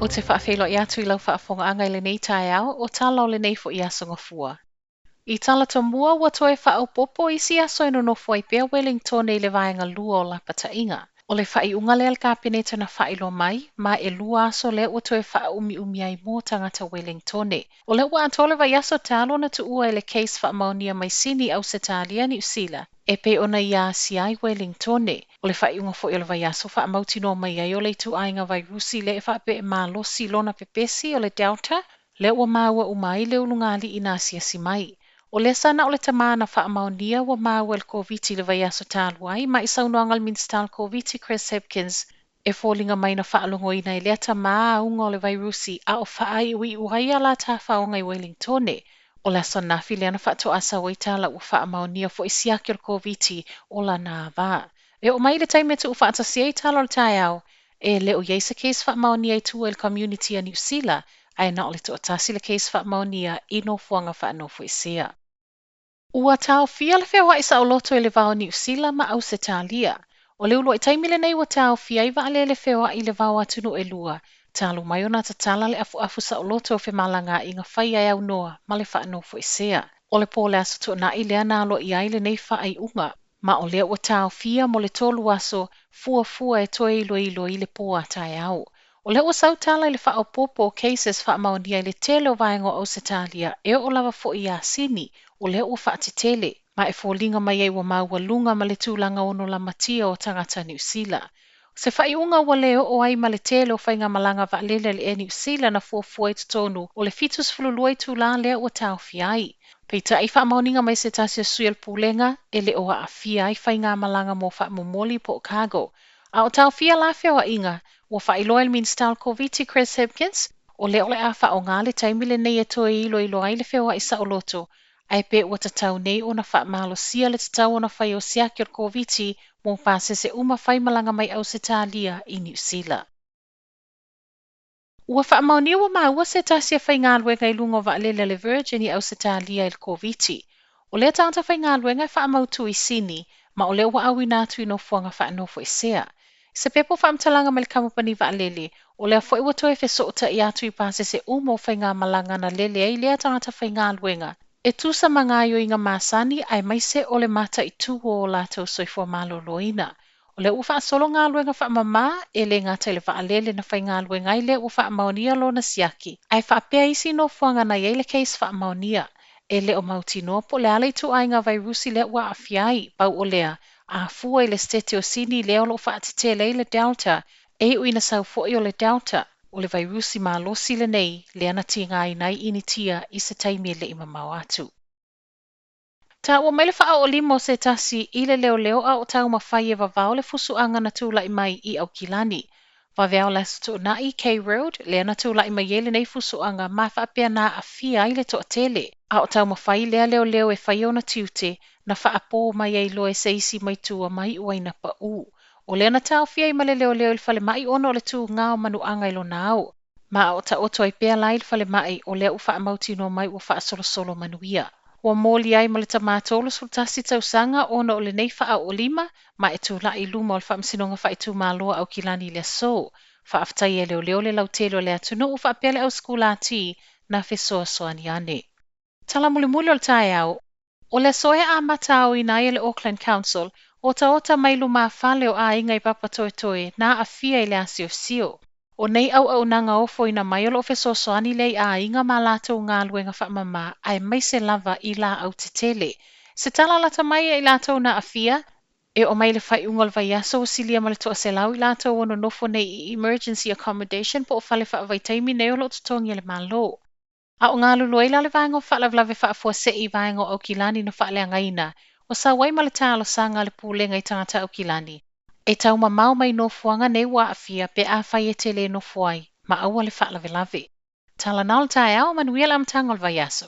O te whaafelo I atu I lau whaafonga anga I le nei tae au, o Tala o le nei fo I asonga fua. I Tala Tomua ua toe whaaupopo I si aso ino nofo ai pia Ueligitone I le vaega lua o lapataiga. O le whaiunga le alkapeneta na whailo mai, ma e lua aso le ua toe whaumi ai mō tagata Ueligitone. O le ua atole vai aso talo na tuua I le case Faamaonia mai sini au se talia ni usila. E pe ona ia si ai Ueligitone. O le whaiunga fo I le vai aso whaamautino mai ai o le tu ainga vai rusi le e whaape e malosi lona pepesi o le delta. Le ua maua umai le ulungali I nasia si mai. O le sana o le tamana Faamaonia wa Maua I le Koviti le vai aso talu ai, ma I saunoangal Minster Koviti Chris Hepkins e fōlinga mai na whaalongoina I lea tamaa unga o le vai rusi a o whaai ui uai a la ta whaonga I Ueligitone. O le aso nafi lea na whaato asa wai tala ua Faamaonia fo isiaki o le Koviti o la nā wā. E o mai le taimetu u whaatasi ei tala o le tai au, e le o yeisa case Faamaonia I tua I le community a New Zealand, ai na o le toatasi le case Faamaonia I no fuanga whaanofo I sea. Ua tau fia le feoai saoloto I le vao New Zealand ma au se talia. O le ulo I taimile nei ua tau fia I vaalele feoai I le vao atunu e lua. Talu mai o nā tatala le afu saoloto o fe malanga I ngā whai ai au noa ma le whaanofo I sea. O le pōle aso tu na I lea nalo I ai le nei whaai unga. Ma o lea ua tau fia mo le tolu aso fua e toe ilo I le pō atai au. O le ua sautala I le whaopopo cases Faamaonia I le tele o vaenga o se talia e o lava fo I a sini. O le ua whaatitele, ma e fōlinga mai e ua maua lunga ma le tūlanga ono la matia o tagata New Zealand. Se whaiunga ua leo o ai ma le tele o whainga malanga vaalele le e New Zealand na fua e tutonu o le fitus fululuai tūla lea ua tau fiai. Peita I whaamaoninga mai se tasia sui al pulenga e le oa a fiai whainga malanga mo whaamomoli po Otago. A o tau fia la feo a inga, ua whailoa il Minster Koviti Chris Hepkins, o le ole a whaonga le taimile nei e toe ilo ai le feo a saoloto, ai pe ua tatau nei o na whaamalosia le tatau o na whai o siaki o Koviti mō pāsese uma whai malanga mai au se talia I New Zealand. Ua Faamaonia ua maua se tasia faigaluega I lunga o vaalele le Virgin I au se talia I le Koviti. O lea tangata faigaluega e whaamautu I sini, ma o lea ua au inatu I no fuanga whaanofo I sea. Se pepo whaamtalanga me le kamupani vaalele, o lea fo ua toe fesota I atu I pāsese uma o whainga malanga na lele ai lea tangata faigaluega. E tusa mangaio I ngā māsani ai maise o le mata I tuo o lātou soifua maloloina. O le ufa solo galuega faamama e le ngata I le vaalele na whaingaluega ai le ua Faamaonia lona siaki. Ai whaapea isi no fuanga na le case Faamaonia. E le o mautino po le ale tu ai ngā vai rusi le ua afiai pau o lea. A fua I le stete o sini leo lo whaatitele I le delta. E uina sau foi o le delta. O le vai rusi malosi le nei, le ana tingai nai initia I se taimi le imamau atu. Ta ua mai le wha o limo se tasi I le leoleo a o taumafai e vavao le fusuaga na tula I mai I Aukilani. Vavao la tu na I K Road, le ana tula I mai le nei fusuaga ma whaapea na a fia I le toatele. A o taumafai lea leoleo e whai ona tiute, na whaapo mai e loe se isi mai tua mai uaina pa u. O le ana tau fia I ma le leoleo il fale mai ono o le tu ngao manuanga ilo nao. Ma o ta oto ai pea lai il fale mai o lea ufa amautino mai ua wha solo manuia. Ua mōli ai ma le tamatolo sultasi tausanga ono o le nei wha o lima, ma e tu la I luma o le whaamsinonga wha I tu maloa au kilani le so. Wha aftai e leoleo le lautelo le atunu ufa apele au skulati na fesoa soani ane. Tala muli o le tae au, o le soe a matao I nai le Auckland Council, ota mai luma fale o a inga I Papatoetoe na a fia I le asio sio. O nei au nanga ofo ina mai o lo fesoasoani lei a inga ma lātou galuega faamama ai mai se lava I la au te tele. Se tala lata mai I lātou na a fia, e o mai le whaiunga le vai aso o silia ma le toa se lau I lātou ono nofo nei I emergency accommodation po o whale whaavaitaimi nei o lo tutongi le malo. A o ngā lulu eila le vaenga o whaalavlave whaafua se I vaenga o Aukilani no whaaleangaina, o sa wai ma le tālo sanga le pūlenga I tangata Aukilani. E tau mamau mai no fuanga nei wa afia pe a whai e tele no fuai, ma aua le whaalavlave. Tala nal tae au manuia lam tangol vai aso.